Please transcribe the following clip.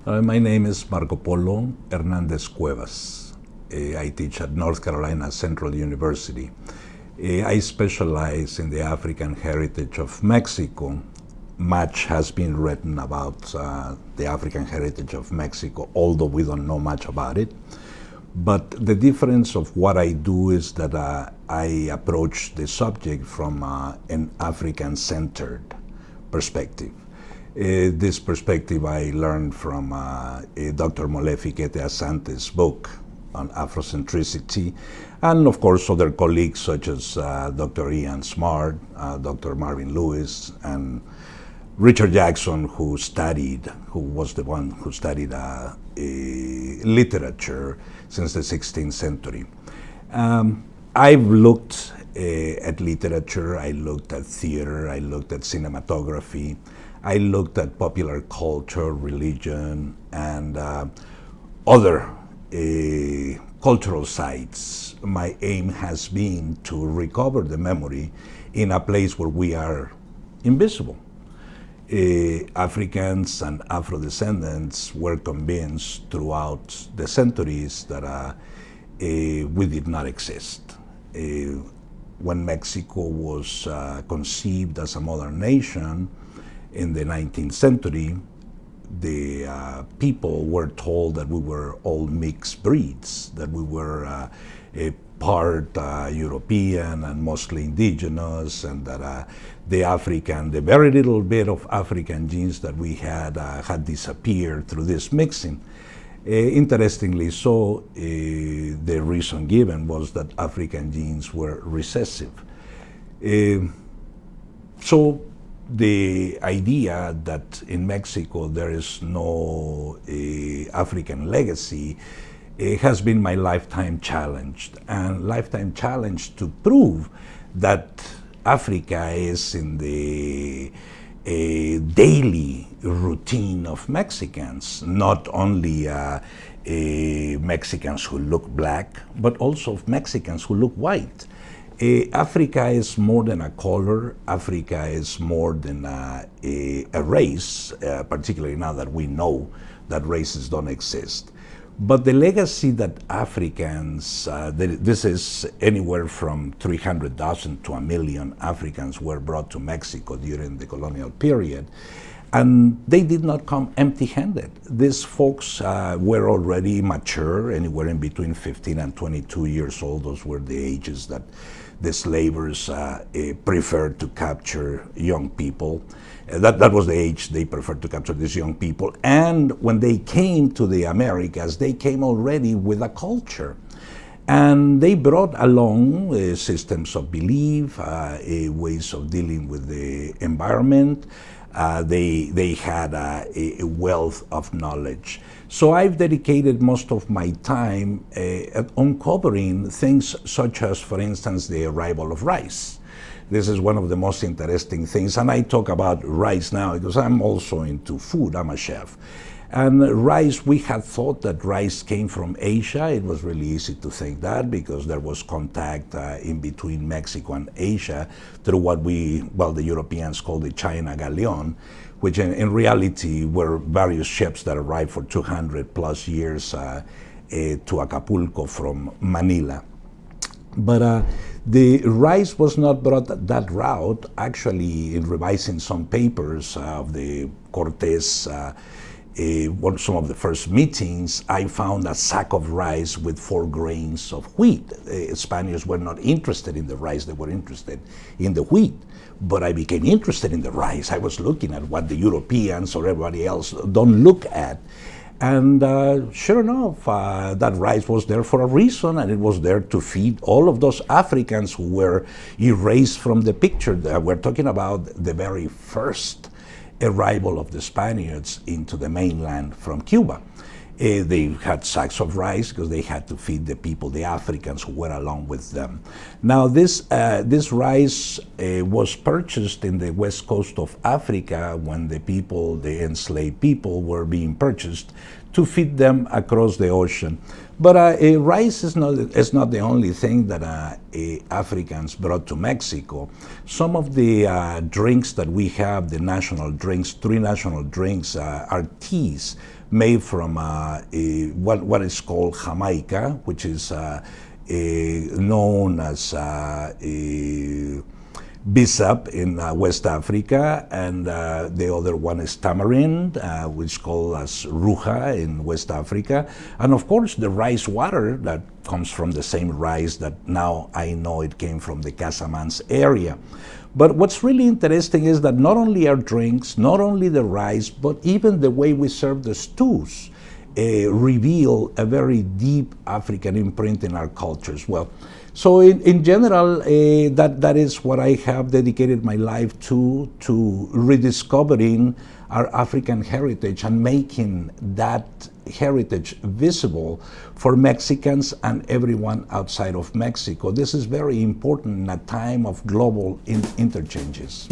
My name is Polo Hernández Cuevas. I teach at North Carolina Central University. I specialize in the African heritage of Mexico. Much has been written about the African heritage of Mexico, although we don't know much about it. But the difference of what I do is that I approach the subject from an African-centered perspective. This perspective I learned from Dr. Molefi Asante's book on Afrocentricity, and of course other colleagues such as Dr. Ian Smart, Dr. Marvin Lewis, and Richard Jackson, who was the one who studied literature since the 16th century. I've looked at literature, I looked at theater, I looked at cinematography, I looked at popular culture, religion, and other cultural sites. My aim has been to recover the memory in a place where we are invisible. Africans and Afro-descendants were convinced throughout the centuries that we did not exist. When Mexico was conceived as a modern nation in the 19th century, the people were told that we were all mixed breeds, that we were a part European and mostly indigenous, and that the very little bit of African genes that we had disappeared through this mixing. Interestingly so, the reason given was that African genes were recessive. So the idea that in Mexico there is no African legacy has been my lifetime challenge, to prove that Africa is in the daily routine of Mexicans, not only Mexicans who look black, but also Mexicans who look white. Africa is more than a color. Africa is more than a race, particularly now that we know that races don't exist. But the legacy that Africans, this is anywhere from 300,000 to 1 million Africans were brought to Mexico during the colonial period. And they did not come empty-handed. These folks were already mature, anywhere in between 15 and 22 years old. Those were the ages that the slavers preferred to capture young people. That was the age they preferred to capture these young people. And when they came to the Americas, they came already with a culture. And they brought along systems of belief, ways of dealing with the environment. They had a wealth of knowledge. So I've dedicated most of my time at uncovering things such as, for instance, the arrival of rice. This is one of the most interesting things, and I talk about rice now because I'm also into food, I'm a chef. And rice, we had thought that rice came from Asia. It was really easy to think that because there was contact in between Mexico and Asia through what the Europeans call the China Galleon, which in reality were various ships that arrived for 200 plus years to Acapulco from Manila. But the rice was not brought that route. Actually, in revising some papers of the Cortes, some of the first meetings, I found a sack of rice with 4 grains of wheat. Spaniards were not interested in the rice, they were interested in the wheat. But I became interested in the rice. I was looking at what the Europeans or everybody else don't look at. And sure enough, that rice was there for a reason, and it was there to feed all of those Africans who were erased from the picture. We're talking about the very first arrival of the Spaniards into the mainland from Cuba. They had sacks of rice because they had to feed the people, the Africans who were along with them. Now this rice was purchased in the west coast of Africa when the enslaved people were being purchased to feed them across the ocean. But rice is not the only thing that Africans brought to Mexico. Some of the drinks that we have, the national drinks, 3 national drinks, are teas made from what is called Jamaica, which is known as Bissap in West Africa, and the other one is tamarind, which is called as Ruja in West Africa, and of course the rice water that comes from the same rice that now I know it came from the Casamance area. But what's really interesting is that not only our drinks, not only the rice, but even the way we serve the stews reveal a very deep African imprint in our culture as well. So in general, that is what I have dedicated my life to rediscovering our African heritage and making that heritage visible for Mexicans and everyone outside of Mexico. This is very important in a time of global interchanges.